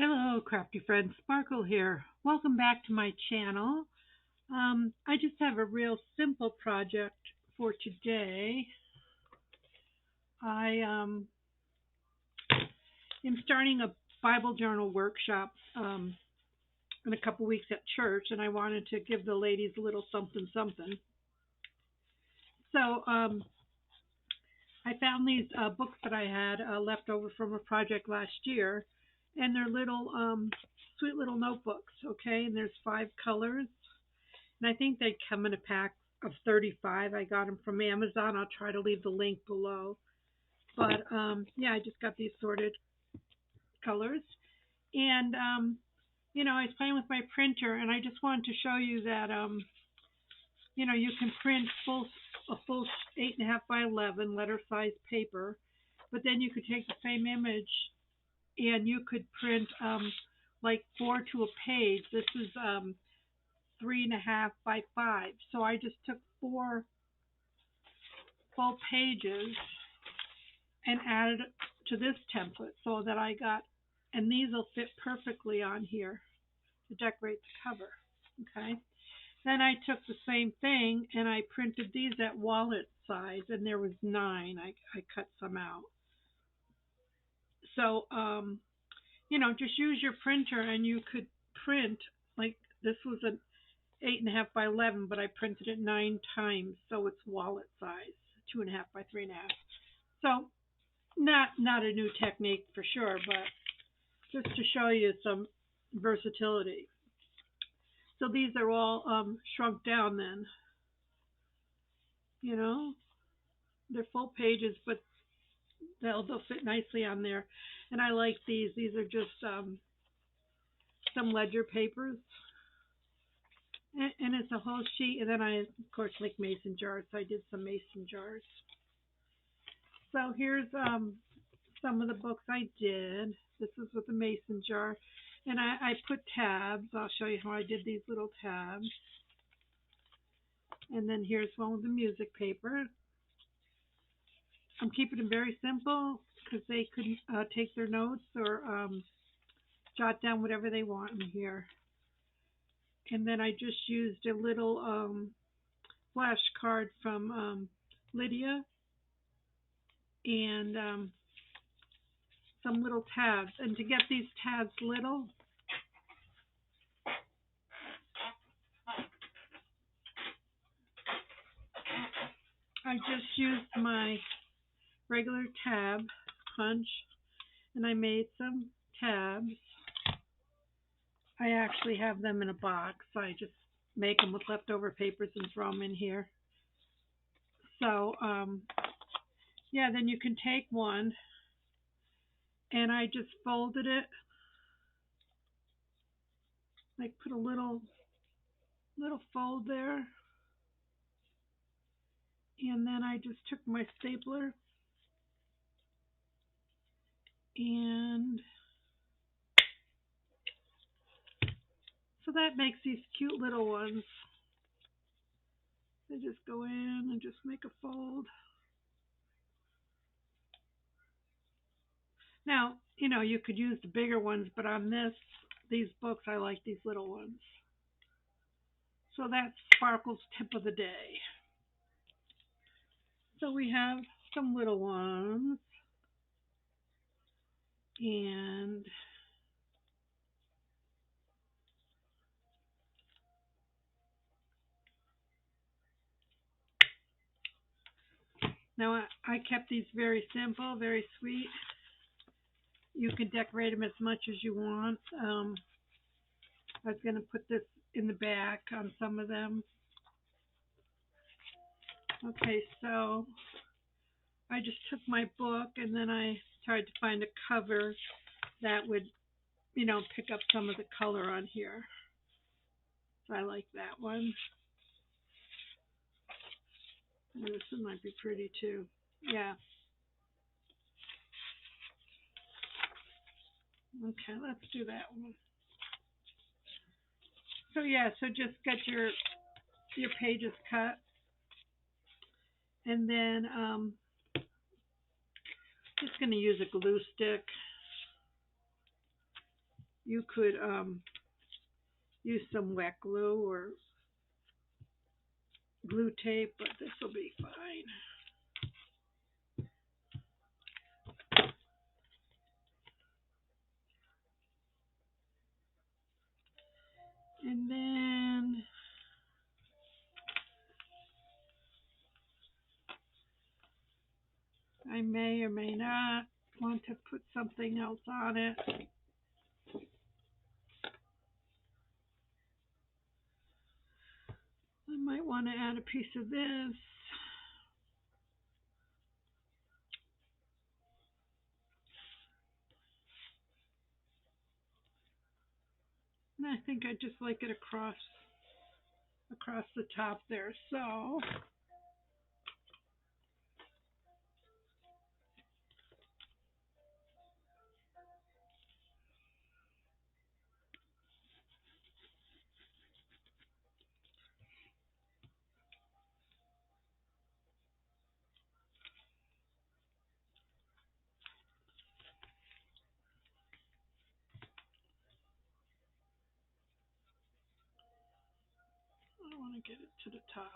Hello, crafty friends. Sparkle here. Welcome back to my channel. I just have a real simple project for today. I am starting a Bible journal workshop in a couple weeks at church, and I wanted to give the ladies a little something something. So I found these books that I had left over from a project last year, and they're little sweet little notebooks. Okay, and there's 5 colors. And I think they come in a pack of 35. I got them from Amazon. I'll try to leave the link below. But yeah, I just got these sorted colors. And I was playing with my printer, and I just wanted to show you that you can print a full 8.5 by 11 letter size paper, but then you could take the same image and you could print like 4 to a page. This is 3.5 by 5. So I just took 4 full pages and added to this template so that I got, and these will fit perfectly on here to decorate the cover. Okay. Then I took the same thing and I printed these at wallet size, and there was 9. I cut some out. So, just use your printer and you could print, like this was an 8.5 by 11, but I printed it 9 times, so it's wallet size, 2.5 by 3.5. So not a new technique for sure, but just to show you some versatility. So these are all shrunk down then. They're full pages, but they'll fit nicely on there. And I like these. These are just some ledger papers. And it's a whole sheet. And then I, of course, like mason jars. So I did some mason jars. So here's some of the books I did. This is with the mason jar. And I put tabs. I'll show you how I did these little tabs. And then here's one with the music paper. I'm keeping them very simple because they could take their notes or jot down whatever they want in here. And then I just used a little flashcard from Lydia and some little tabs. And to get these tabs little, I just used my regular tab punch and I made some tabs. I actually have them in a box. I just make them with leftover papers and throw them in here. So, yeah, then you can take one, and I just folded it, like put a little fold there, and then I just took my stapler and so that makes these cute little ones. They just go in and just make a fold. Now, you could use the bigger ones, but on these books, I like these little ones. So that's Sparkle's tip of the day. So we have some little ones. And now I kept these very simple, very sweet. You can decorate them as much as you want. I was going to put this in the back on some of them. Okay, so I just took my book and then I tried to find a cover that would, pick up some of the color on here. So I like that one. And this one might be pretty too. Yeah. Okay, let's do that one. So yeah, so just get your pages cut, and then just going to use a glue stick. You could use some wet glue or glue tape, but this will be fine. And then I may or may not want to put something else on it. I might want to add a piece of this. And I think I just like it across the top there. So I want to get it to the top.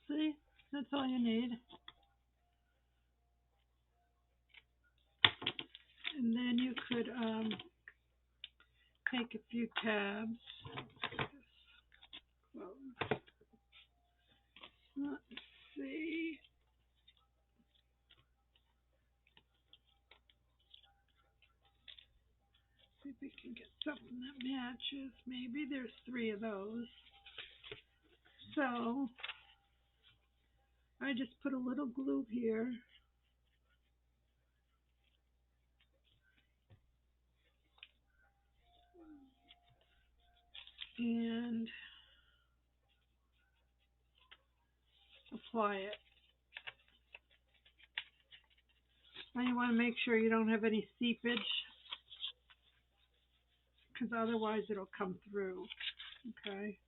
See, that's all you need. And then you could take a few tabs. Close. Let's see. See if we can get something that matches. Maybe there's 3 of those. So I just put a little glue here. And apply it. Now you want to make sure you don't have any seepage, because otherwise it'll come through. Okay.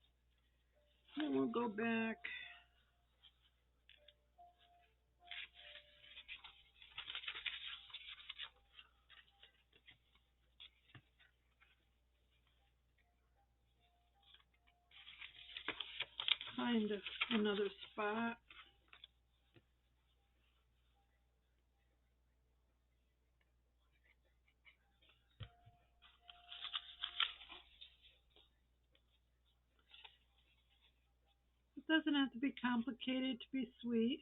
Then we'll go back. Find another spot. It doesn't have to be complicated to be sweet.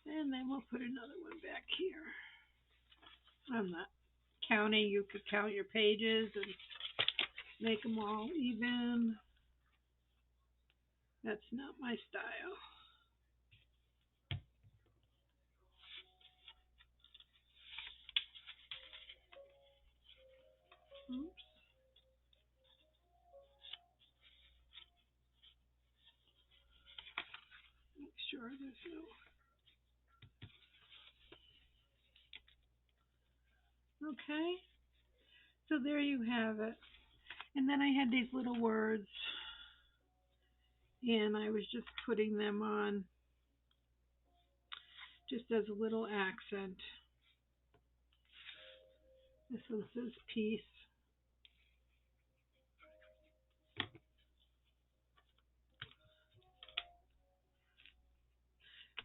And then we'll put another one back here. I'm not counting. You could count your pages and make them all even. That's not my style. Oops. Make sure there's no. Okay. So there you have it. And then I had these little words, and I was just putting them on just as a little accent. This was this piece.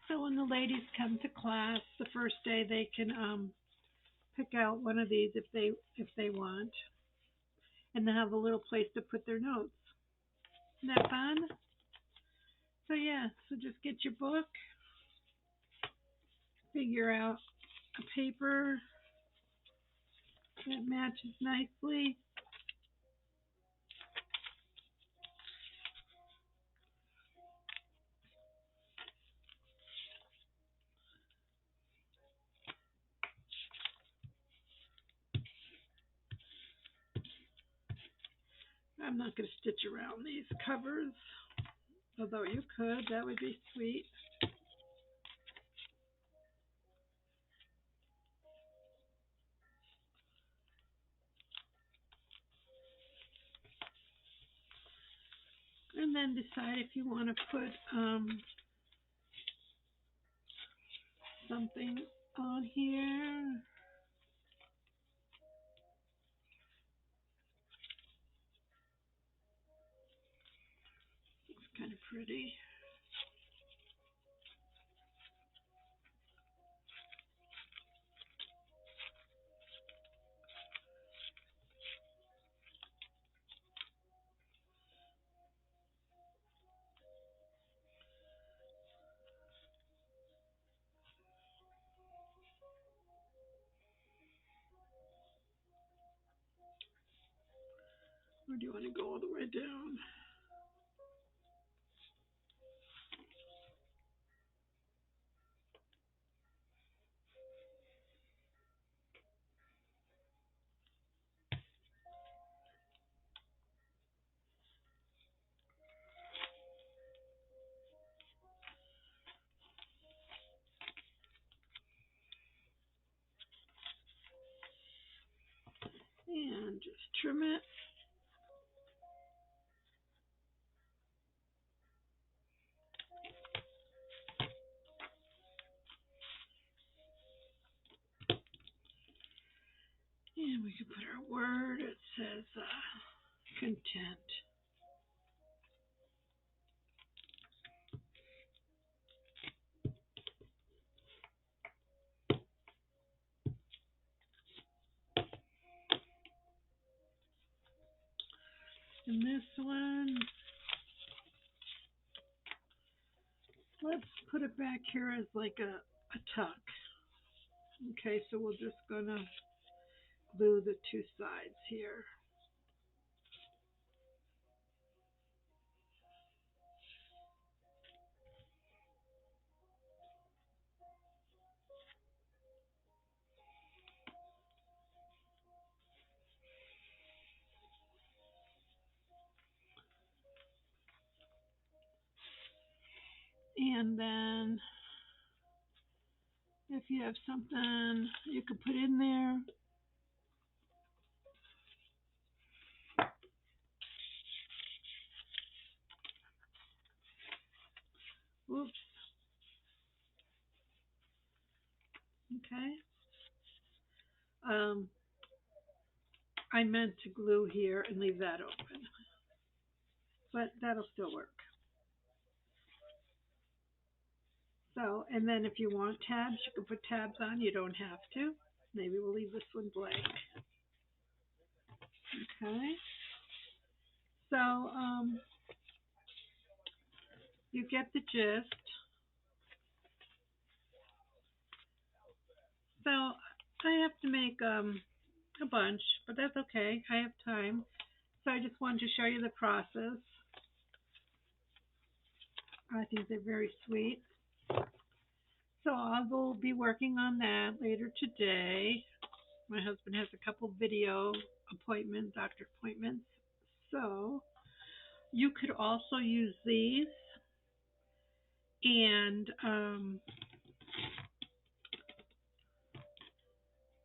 So when the ladies come to class the first day, they can pick out one of these if they want, and they have a little place to put their notes. Isn't that fun? So yeah, so just get your book, figure out a paper that matches nicely. I'm not going to stitch around these covers. Although you could, that would be sweet. And then decide if you want to put something on here. It's kind of pretty. Or do you want to go all the way down? And just trim it. And we can put our word. It says content. And this one, let's put it back here as like a tuck. Okay, so we're just gonna glue the two sides here. And then if you have something you could put in there. Oops. Okay. I meant to glue here and leave that open, but that'll still work. So, and then if you want tabs, you can put tabs on. You don't have to. Maybe we'll leave this one blank. Okay. So, you get the gist. So, I have to make a bunch, but that's okay. I have time. So I just wanted to show you the process. I think they're very sweet. So I will be working on that later today. My husband has a couple video appointments, doctor appointments. So you could also use these. And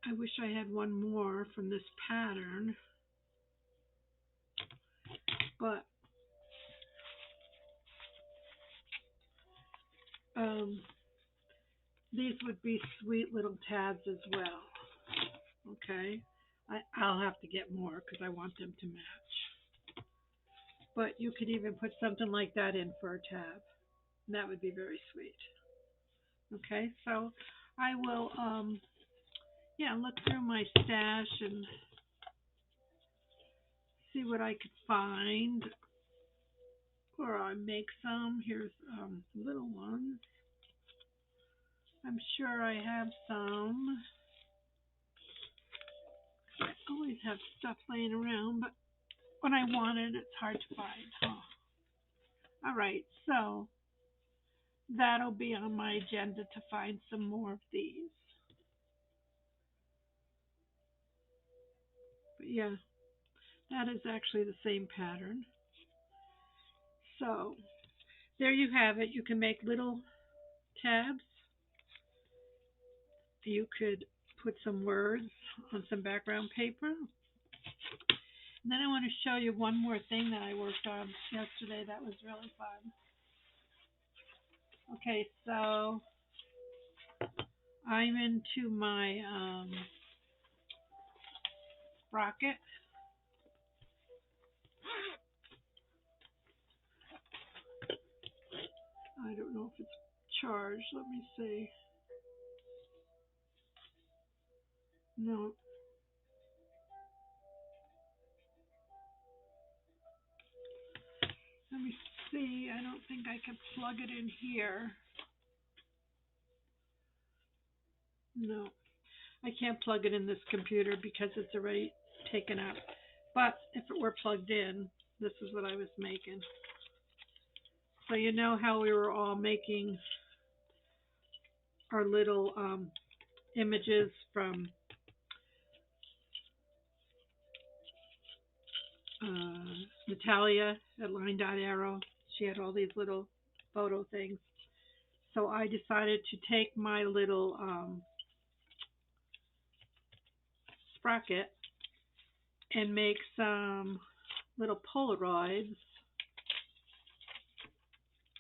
I wish I had one more from this pattern. But these would be sweet little tabs as well. Okay, I'll have to get more because I want them to match. But you could even put something like that in for a tab. And that would be very sweet. Okay, so I will look through my stash and see what I could find. Or I make some. Here's little ones. I'm sure I have some. I always have stuff laying around, but when I want it, it's hard to find. Oh. All right, so that'll be on my agenda to find some more of these. But yeah, that is actually the same pattern. So there you have it. You can make little tabs. You could put some words on some background paper. And then I want to show you one more thing that I worked on yesterday that was really fun. Okay, so I'm into my Sprocket. I don't know if it's charged. Let me see. No. Let me see. I don't think I can plug it in here. No. I can't plug it in this computer because it's already taken up. But if it were plugged in, this is what I was making. So you know how we were all making our little images from Natalia at Line Dot Arrow. She had all these little photo things. So I decided to take my little Sprocket and make some little Polaroids.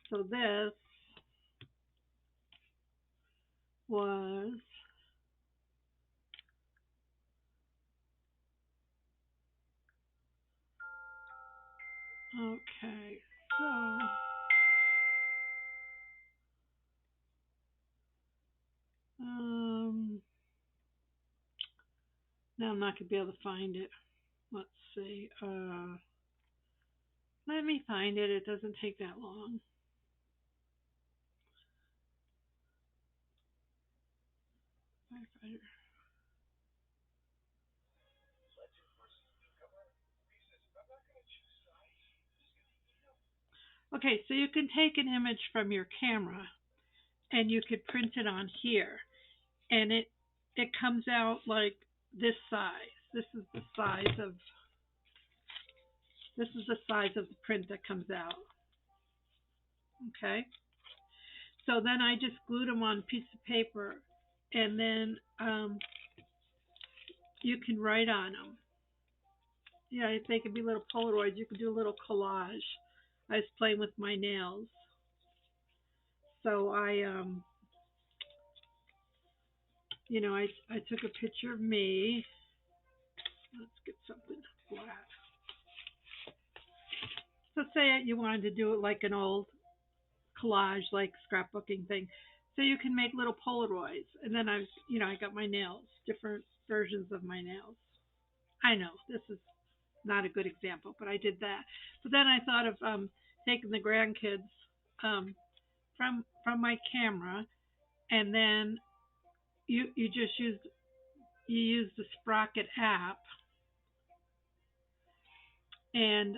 So this was okay. So now I'm not gonna be able to find it. Let's see. Let me find it. It doesn't take that long. Okay, so you can take an image from your camera and you could print it on here, and it comes out like this size. This is the size of the print that comes out. Okay. So then I just glued them on a piece of paper, and then you can write on them. Yeah, if they could be little Polaroids, you could do a little collage. I was playing with my nails, so I took a picture of me. Let's get something flat. So say you wanted to do it like an old collage, like scrapbooking thing. So you can make little Polaroids, and then I got my nails, different versions of my nails. I know this is not a good example, but I did that. But then I thought of taking the grandkids from my camera, and then you use the Sprocket app, and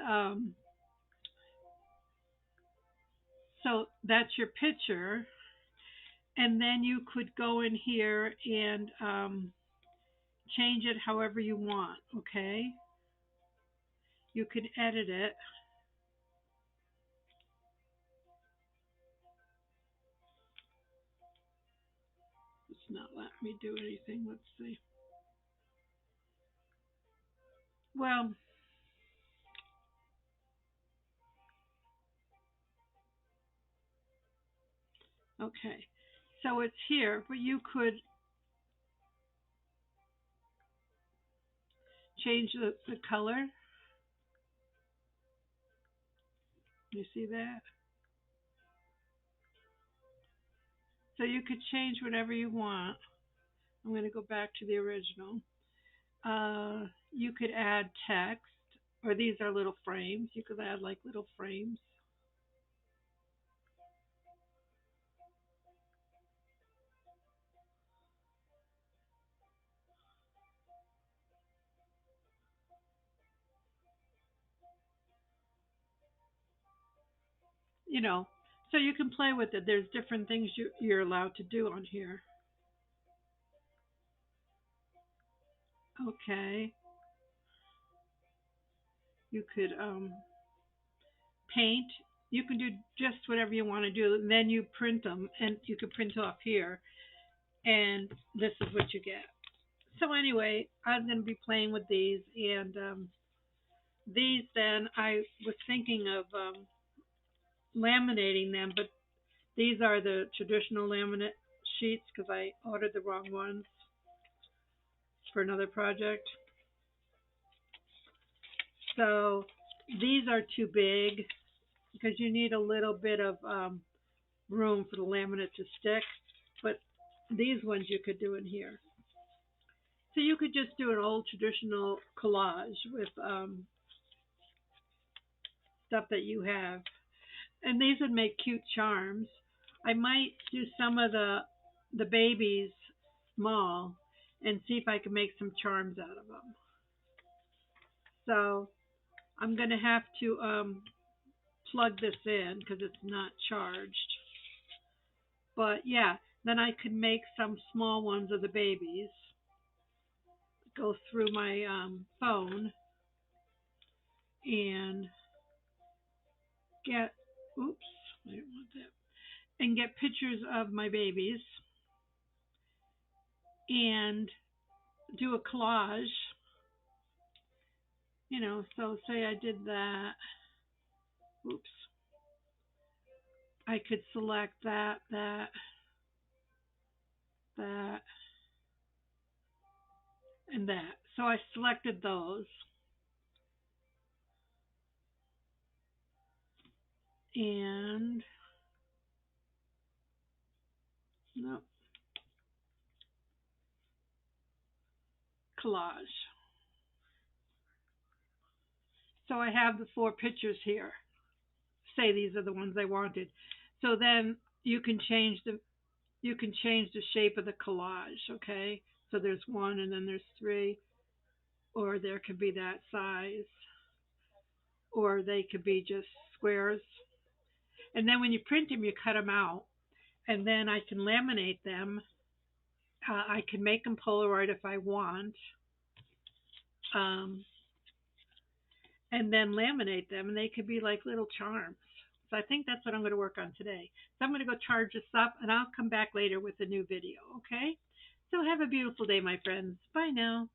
so that's your picture, and then you could go in here and change it however you want. Okay, you could edit it. It's not letting me do anything. Let's see. Well, okay. So it's here, but you could change the color. You see that? So you could change whatever you want. I'm going to go back to the original. You could add text, or these are little frames. You could add like little frames. You know, so you can play with it. There's different things you're allowed to do on here. Okay. You could paint. you can do just whatever you want to do. And then you print them, and you can print off here, and this is what you get. So anyway, I'm going to be playing with these, and these then I was thinking of laminating them, but these are the traditional laminate sheets because I ordered the wrong ones for another project. So these are too big because you need a little bit of room for the laminate to stick. But these ones you could do in here. So you could just do an old traditional collage with stuff that you have. And these would make cute charms. I might do some of the babies small and see if I can make some charms out of them. So I'm going to have to plug this in because it's not charged. But yeah, then I could make some small ones of the babies. Go through my phone and get, oops, I didn't want that, and get pictures of my babies and do a collage. So say I did that. Oops. I could select that, and that. So I selected those. And, no, collage. So I have the 4 pictures here. Say these are the ones I wanted. So then you can change the shape of the collage, okay? So there's 1 and then there's 3, or there could be that size, or they could be just squares. And then when you print them, you cut them out, and then I can laminate them. I can make them Polaroid if I want, um, and then laminate them, and they could be like little charms. So I think that's what I'm going to work on today. So I'm going to go charge this up, and I'll come back later with a new video, okay? So have a beautiful day, my friends. Bye now.